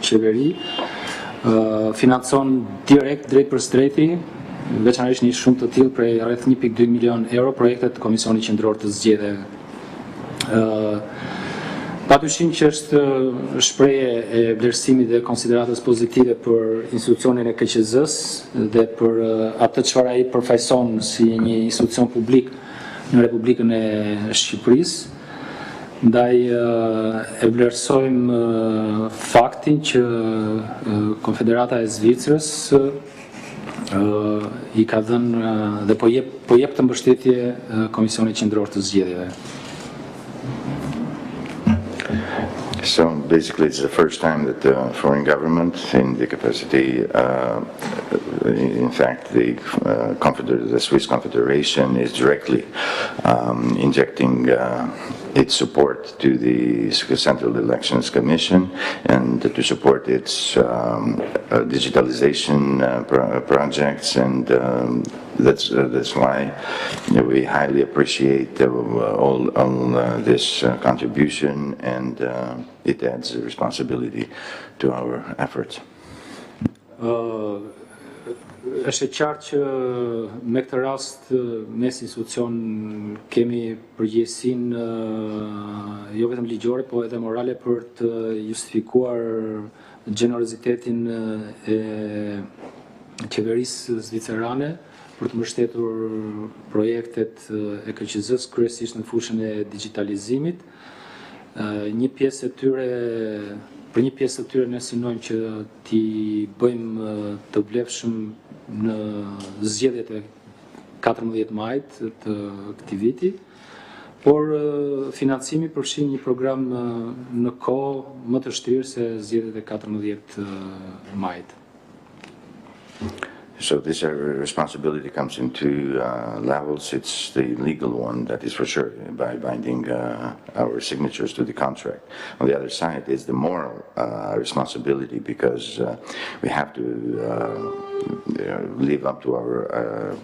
qeveri, financon direkt drejt për drejti, veçanërisht një shumë të tillë prej rreth 1.2 milion euro projektet Komisionit Qendror të Zgjedhjeve. Patyshim që është shprehje e vlerësimit dhe konsideratës pozitive për institucionin e KQZ-s dhe për atë çfarë ai përfaqëson si një institucion publik në Republikën e Shqipërisë. Ndaj e vlerësojmë faktin që Konfederata e Zvicrës i ka dhënë dhe po jep të mbështetje Komisionit Qendror të Zgjedhjeve. So basically, it's the first time that the foreign government, in the capacity, in fact, the Swiss Confederation is directly injecting its support to the Central Elections Commission and to support its digitalization projects, and that's why we highly appreciate all this contribution, and it adds responsibility to our efforts. Është e qartë që me këtë rast mes institucion kemi përgjegjësinë jo vetëm ligjore, po edhe morale për të justifikuar gjenerozitetin e qeverisë zvicerane për të mbështetur projektet e KQZ-s kryesisht në fushën e digitalizimit. Për një pjesë të tyre ne synojmë që t'i bëjmë të vlefshëm në zgjedhjet e 14 majit të këtij viti, por financimi përfshin një program në kohë më të vështirë se zgjedhjet e 14 majit. So this responsibility comes in two levels. It's the legal one, that is for sure, by binding our signatures to the contract. On the other side is the moral responsibility, because we have to live up to our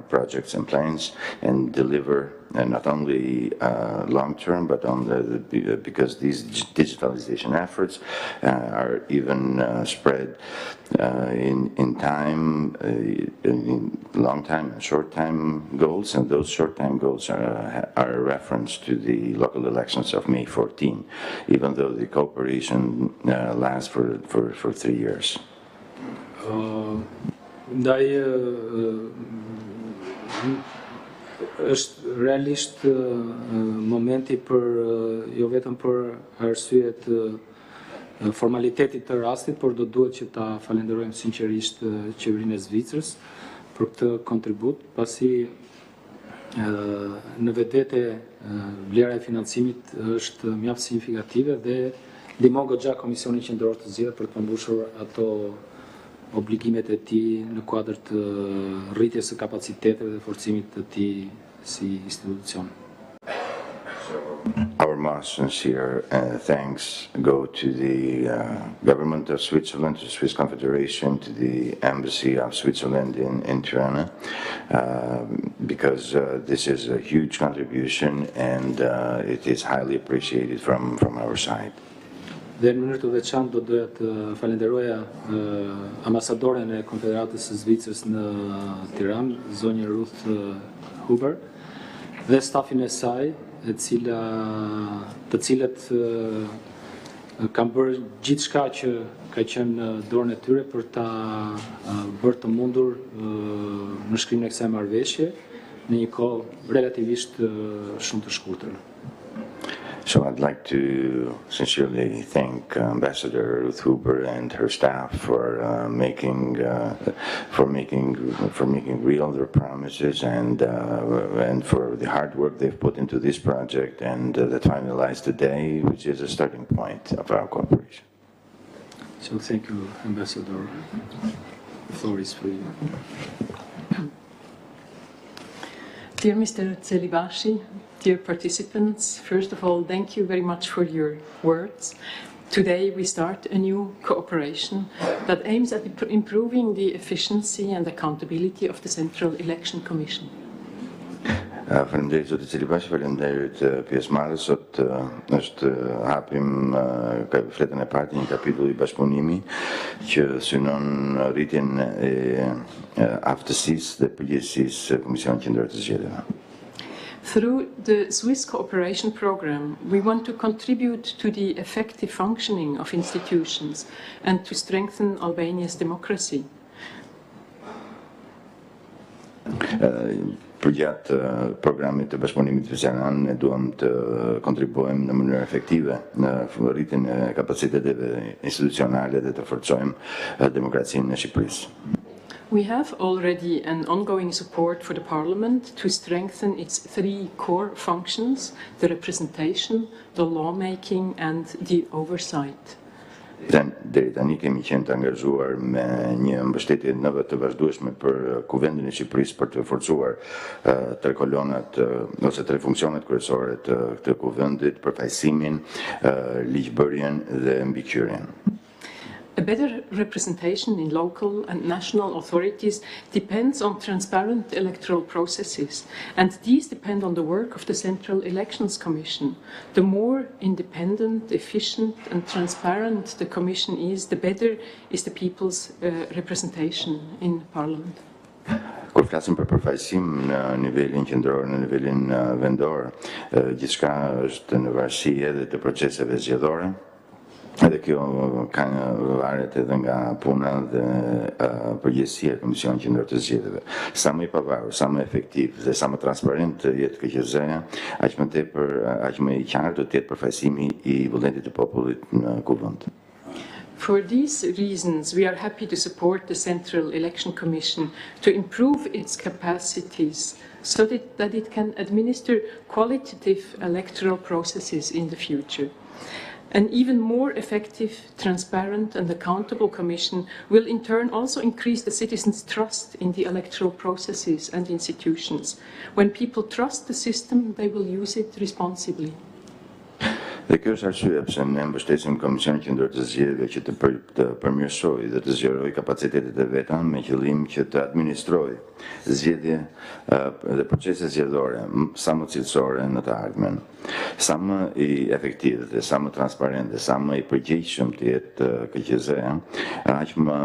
projects and plans and deliver not only long-term, but because these digitalization efforts are even spread in time, in long-time and short-time goals, and those short-time goals are a reference to the local elections of May 14, even though the cooperation lasts for 3 years. Është realisht momenti për jo vetëm për arsyet formalitetit të rastit, por do duhet që ta falenderojmë sinqerisht qeverinë e Zvicrës për këtë kontribut, pasi në vetvete vlera e financimit është mjaft signifikative dhe ndihmon goxha Komisionin Qendror të Zgjedhjeve për të përmbushur ato obligimet e tij në kuadër të rritjes së kapaciteteve dhe forcimit të tij si institucion. Our most sincere thanks go to the government of Switzerland, to the Swiss Confederation, to the Embassy of Switzerland in Tirana, because this is a huge contribution, and it is highly appreciated from our side. Dhe në mënyrë të veçantë do doja të falenderoja ambasadoren e Konfederatës së Zvicrës në Tiranë, zonjën Ruth Huber, dhe stafin e saj, të cilët kanë bërë gjithçka që ka qenë në dorën e tyre për ta bërë të mundur në shkrimin e kësaj marrëveshje në një kohë relativisht shumë të shkurtër. So I'd like to sincerely thank Ambassador Ruth Huber and her staff for making real their promises, and for the hard work they've put into this project, and that finalized today, which is a starting point of our cooperation. So thank you, Ambassador. The floor is for you. Dear Mr. Celibashi, dear participants, first of all, thank you very much for your words. Today we start a new cooperation that aims at improving the efficiency and accountability of the Central Election Commission. Faleminderit zoti Celibashi, faleminderit pjesëmarrës. Sot është hapim fletën e parë të një kapitulli bashkëpunimi që synon rritjen e aftësisë dhe përgjegjësisë së Komisionit Qendror të Zgjedhjeve. Through the Swiss cooperation program, we want to contribute to the effective functioning of institutions and to strengthen Albania's democracy. Përgjatë programit të bashkëpunimit zgjedhëran ne duam të kontribuojmë në mënyrë efektive në rritjen e kapaciteteve institucionale dhe të forcojmë demokracinë në Shqipërisë. We have already an ongoing support for the Parliament to strengthen its three core functions: the representation, the lawmaking and the oversight. Deri tani kemi qenë të angazhuar me një mbështetje të vazhdueshme për Kuvendin e Shqipërisë për të forcuar tre kolonat ose tre funksionet kryesore të këtë kuvendit: përfaqësimin, ligjbërjen dhe mbikëqyrjen. A better representation in local and national authorities depends on transparent electoral processes, and these depend on the work of the Central Elections Commission. The more independent, efficient and transparent the Commission is, the better is the people's representation in Parliament. Kur flasim për përfaqësim në nivelin qendror, në nivelin vendor, gjithçka është në varësi edhe të proceseve zgjedhore. Edhe kjo ka varet edhe nga puna dhe përgjegjësia e Komisionit Qendror të Zgjedhjeve. Sa më i pavarur, sa më efektiv dhe sa më transparent të jetë KQZ-ja, aq më i qartë do të jetë përfaqësimi i vullnetit të popullit në kuvend. For these reasons, we are happy to support the Central Election Commission to improve its capacities so that it can administer qualitative electoral processes in the future. An even more effective, transparent and accountable Commission will in turn also increase the citizens' trust in the electoral processes and institutions. When people trust the system, they will use it responsibly. Dhe kjo është arsye pse ne mbështesim Komisionin Qendror të Zgjedhjeve që të përmirësojë dhe të zgjerojë kapacitetet e veta me qëllim që të administrojë zgjedhje dhe procese zgjedhore sa më cilësore në të ardhmen. Sa më i efektiv dhe sa më transparent dhe sa më i përgjegjshëm të jetë KQZ-ja, aq më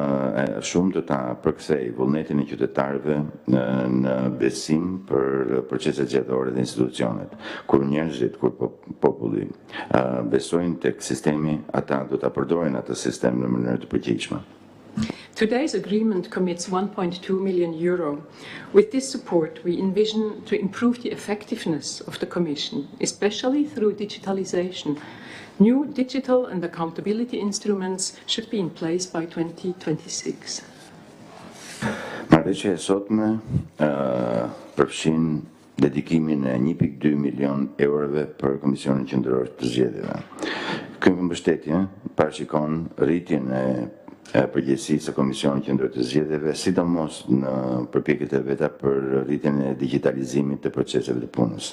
shumë të ta përkthejë vullnetin e qytetarëve në besim për proceset zgjedhore dhe institucionet. Kur njerëzit, kur populli besojnë tek sistemi, ata do ta përdorin atë sistem në mënyrë të përgjegjshme. Today's agreement commits €1.2 million. With this support, we envision to improve the effectiveness of the Commission, especially through digitalization. New digital and accountability instruments should be in place by 2026. Marrëveshja e sotme përfshin dedikimin e 1.2 milion eurove për Komisionin Qendror të Zgjedhjeve. Kjo mbështetje parashikon rritjen e përgjegjësisë së Komisionit Qendror të Zgjedhjeve, sidomos në përpjekjet e veta për rritjen e digitalizimit të proceseve të punës.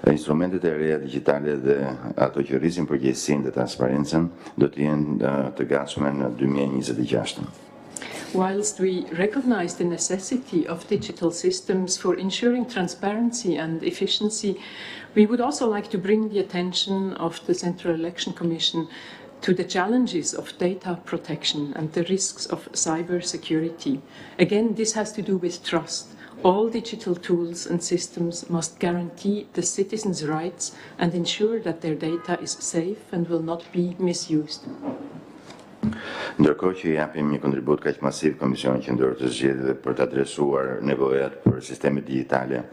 Instrumentet e reja digjitale dhe ato që rrisin përgjegjësinë dhe transparencën do të jenë të gatshme në 2026. Whilst we recognize the necessity of digital systems for ensuring transparency and efficiency, we would also like to bring the attention of the Central Election Commission to the challenges of data protection and the risks of cyber security. Again, this has to do with trust. All digital tools and systems must guarantee the citizens' rights and ensure that their data is safe and will not be misused. Ndërkohë që japim një kontribut kaq masiv Komisionit Qendror të Zgjedhjeve për të adresuar nevojat për sisteme digjitale,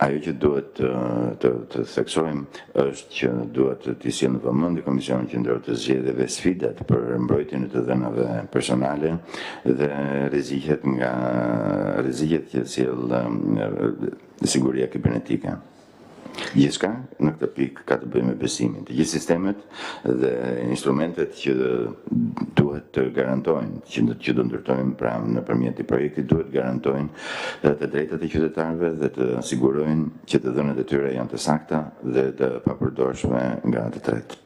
ajo që duhet të theksojmë është që duhet të sjellë në vëmendje Komisionit Qendror të Zgjedhjeve sfidat për mbrojtjen e të dhënave personale dhe rreziqet që sjell siguria kibernetike. Gjithçka në këtë pikë ka të bëjë me besimin. Të gjithë sistemet dhe instrumentet që duhet të garantojnë, që do ndërtojmë pra nëpërmjet këtij projekti, duhet garantojnë të drejtat e qytetarëve dhe të sigurojnë që të dhënat e tyre janë të sakta dhe të papërdorshme nga të tretë.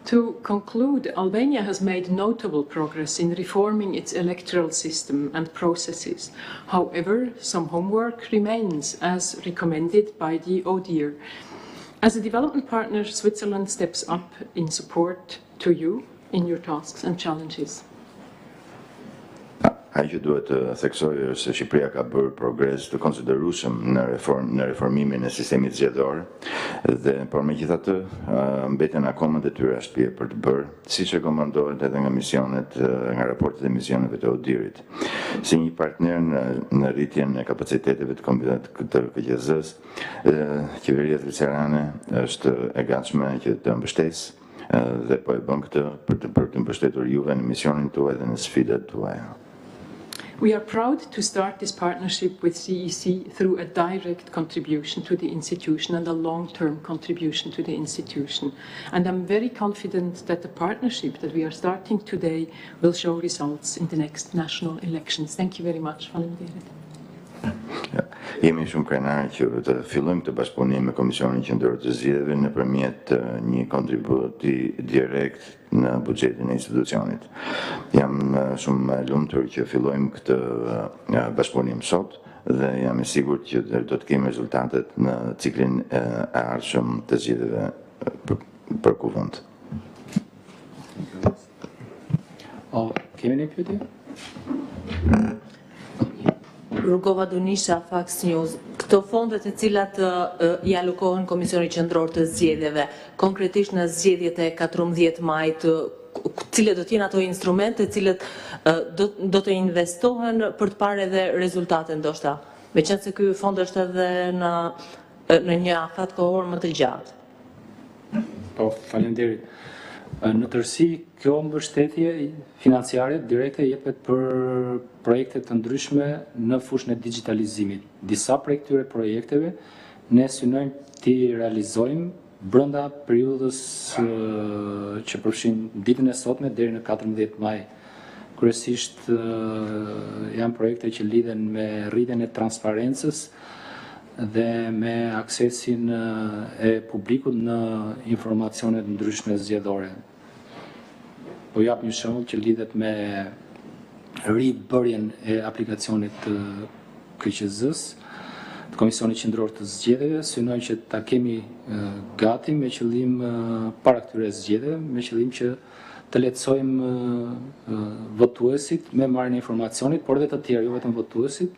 To conclude, Albania has made notable progress in reforming its electoral system and processes. However, some homework remains, as recommended by the ODIHR. As a development partner, Switzerland steps up in support to you in your tasks and challenges. Ajo duhet të theksoj se Shqipëria ka bërë progres të konsiderueshëm në reformimin e sistemit zgjedhor, por megjithatë mbeten akoma detyra shtëpie për të bërë, siç rekomandohet edhe nga misionet, nga raportet e misioneve të ODIHR-it. Si një partner në rritjen e kapaciteteve të KQZ-s, qeveria zvicerane është e gatshme që të mbështesë dhe po e bën këtë për të mbështetur juve në misionin tuaj dhe në sfidat tuaja. We are proud to start this partnership with CEC through a direct contribution to the institution and a long-term contribution to the institution. And I'm very confident that the partnership that we are starting today will show results in the next national elections. Thank you very much. Faleminderit. Jemi shumë krenarë që të fillojmë të bashkëpunim me Komisionin Qendror të Zgjedhjeve nëpërmjet një kontributi direkt në buxhetin e institucionit. Jam shumë lumtur që fillojmë këtë bashkëpunim sot dhe jam i sigurt që do të kemi rezultatet në ciklin e ardhshëm të zgjedhjeve për kuvend. Kemi një pyetje? Rugova Dunisha, Fax News. Këto fondet e cilat i alokohen Komisionit Qendror të Zgjedhjeve, konkretisht në zgjedhjet e 14 majit, cilët do të jenë ato instrumente, cilët do të investohen për të parë edhe rezultate ndoshta. Meqense se ky fond është edhe në një afat kohor më të gjatë. Po, faleminderit. Në tërësi, kjo mbështetje financiare direkte jepet për projekte të ndryshme në fushën e digitalizimit. Disa prej këtyre projekteve ne synojmë t'i realizojmë brenda periudhës që përfshin ditën e sotme deri në 14 maj. Kryesisht janë projekte që lidhen me rritjen e transparencës dhe me aksesin e publikut në informacionet ndryshme zgjedhore. Po jap një shembull që lidhet me ribërjen e aplikacionit të KQZ-s, të Komisionit Qendror të Zgjedhjeve, synojmë që ta kemi gati me qëllim para këtyre zgjedhjeve, me qëllim që të lehtësojmë votuesit me marrjen e informacionit, por edhe të tjerë, jo vetëm votuesit,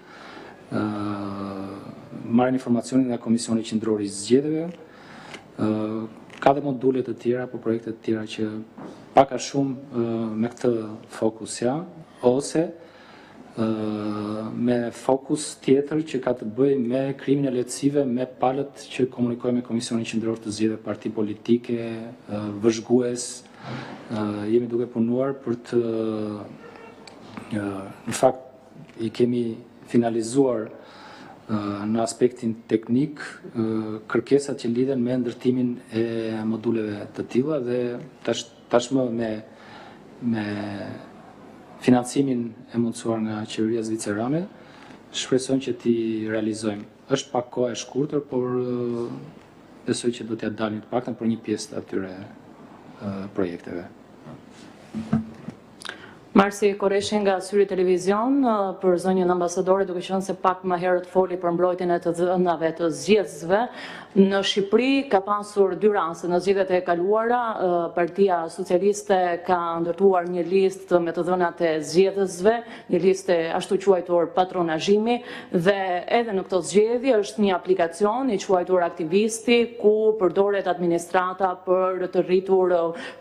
marrin informacionin nga Komisioni Qendror i Zgjedhjeve. Ka dhe module të tjera, apo projekte të tjera që pak a shumë me këtë fokus janë, ose me fokus tjetër që ka të bëjë me krimin e lehtësive, me palët që komunikojnë me Komisionin Qendror të Zgjedhjeve, parti politike, vëzhgues. Jemi duke punuar për të, në fakt i kemi finalizuar në aspektin teknik kërkesat që lidhen me ndërtimin e moduleve të tilla dhe tashmë me financimin e mundësuar nga qeveria zvicerane, shpresojmë që t'i realizojmë. Është pak kohë e shkurtër, por besoj që do t'ja dalim të paktën për një pjesë të atyre projekteve. Marsi Koreshi nga Syri Televizion për zonjën ambasadore, duke qenë se pak më herët foli për mbrojtjen e të dhënave të zgjedhësve. Në Shqipëri ka pasur dy raste. Në zgjedhjet e kaluara, Partia Socialiste ka ndërtuar një listë me të dhënat e zgjedhësve, një listë ashtu quajtur patronazhimi, dhe edhe në këto zgjedhje është një aplikacion i quajtur Aktivisti, ku përdoret administrata për të rritur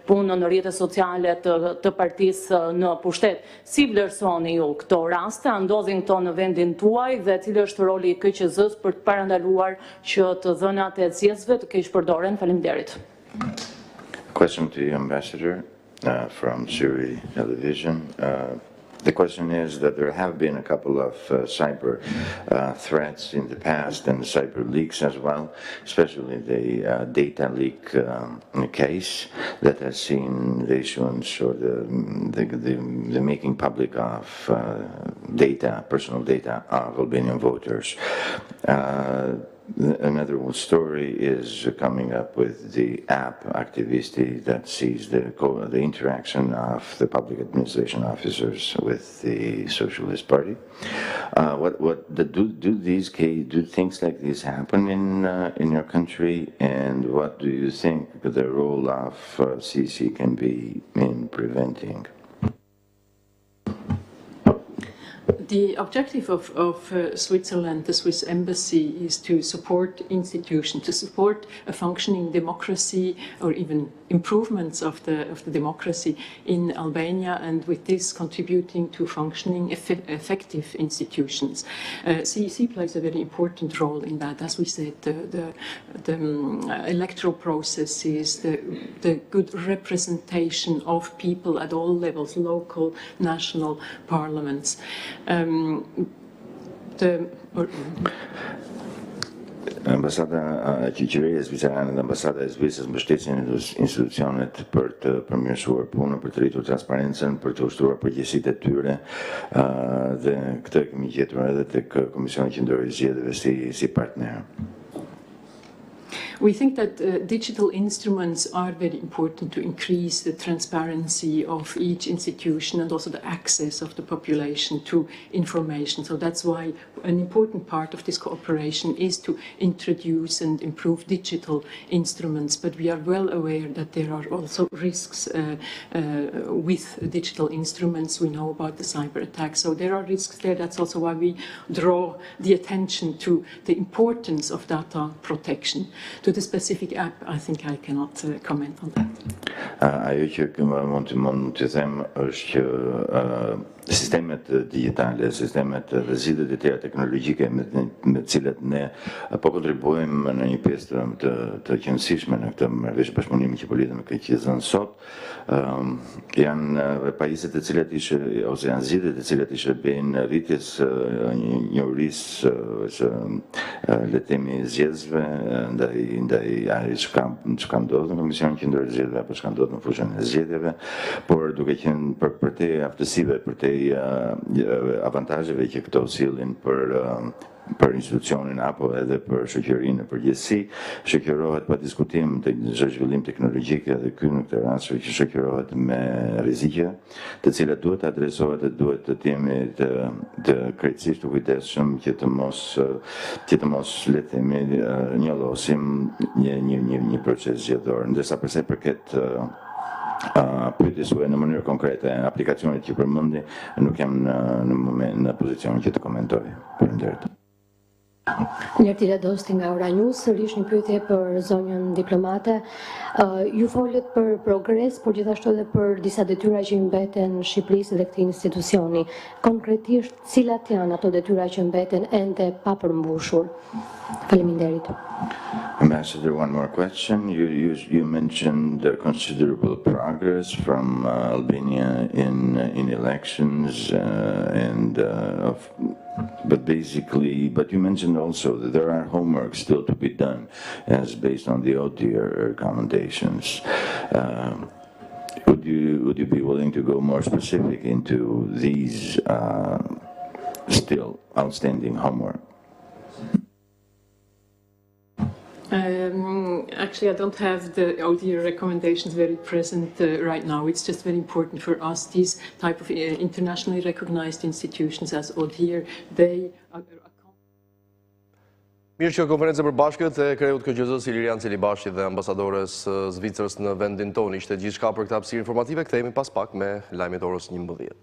punën në rrjetet sociale të partisë në pushtet. Si vlerësoni ju këto raste, a ndodhin këto në vendin tuaj dhe cili është roli i KQZ-s për të parandaluar që të dhënat e zgjedhësve të keq përdoren? Faleminderit. Question to the ambassador from Syri Television. The question is that there have been a couple of cyber threats in the past and cyber leaks as well, especially the data leak case that has seen the issuance or the making public of data, personal data of Albanian voters. another story is coming up with the app Activisti that sees the interaction of the public administration officers with the Socialist Party. Do things like this happen in your country, and what do you think the role of CC can be in preventing? The objective of Switzerland, the Swiss embassy, is to support institutions, to support a functioning democracy, or even improvements of the democracy in Albania, and with this contributing to functioning effective institutions. CEC plays a very important role in that. As we said, the electoral processes, the good representation of people at all levels, local, national parliaments. Ambasada Qeqeria zvicerane dhe ambasada e Zvicrës mbështesin institucionet për të përmirësuar punën, për të rritur transparencën, për të ushtruar përgjegjësitë e tyre, dhe këtë kemi gjetur edhe tek Komisioni Qendror i Zgjedhjeve si partner. We think that digital instruments are very important to increase the transparency of each institution and also the access of the population to information. So that's why an important part of this cooperation is to introduce and improve digital instruments. But we are well aware that there are also risks with digital instruments. We know about the cyber attacks. So there are risks there. That's also why we draw the attention to the importance of data protection. To the specific app, I think I cannot comment on that. Ajo që mund të them është që sistemet digjitale, sistemet dhe zgjidhjet e tjera teknologjike me të cilat ne po kontribuojmë në një pjesë të qëndrueshme në këtë marrëveshje bashkëpunimi që po lidhet me këtë që zën sot, janë pajisjet e cilat ose janë zgjidhjet e cilat bëjnë rritjes njohurisë së le të themi zgjedhësve ndaj çka ndodh në Komisionin Qendror të Zgjedhjeve apo çka ndodh në fushën e zgjedhjeve, por duke qenë për te aftësive, për te avantazheve që këto sillin për institucionin apo edhe për shoqërinë në përgjithësi, shoqërohet pa diskutim te çdo zhvillim teknologjik, edhe ky në këtë rast që shoqërohet me rreziqe, të cilat duhet të adresohet dhe duhet të jemi të krejtësisht të kujdesshëm që të mos le të themi njollosim një proces zgjedhor. Ndërsa përsa i përket pyetjes në mënyrë konkrete aplikacionit që përmendi, nuk jam në pozicionin që të komentoj. Faleminderit. Njerti Radosti nga Ora News, sërish një pyetje për zonjën diplomate. Ju folët për progres, por gjithashtu edhe për disa detyra që mbeten Shqipërisë dhe këtij institucioni. Konkretisht, cilat janë ato detyra që mbeten ende pa përmbushur? Faleminderit. Ambassador, one more question. You mentioned the considerable progress from Albania in elections but you mentioned also that there are homework still to be done as based on the ODIHR recommendations. Would you be willing to go more specific into these still outstanding homework? Actually, I don't have the ODIHR recommendations very present right now. It's just very important for us, these type of internationally recognized institutions as ODIHR, they are... Mirë që konferencë për bashkët e kreut KQZ-s Celibashi dhe ambasadores Zvicrës në vendin tonë. Ishte gjithçka për këtë hapësirë informative. Kthehemi pas pak me lajmet orës 11.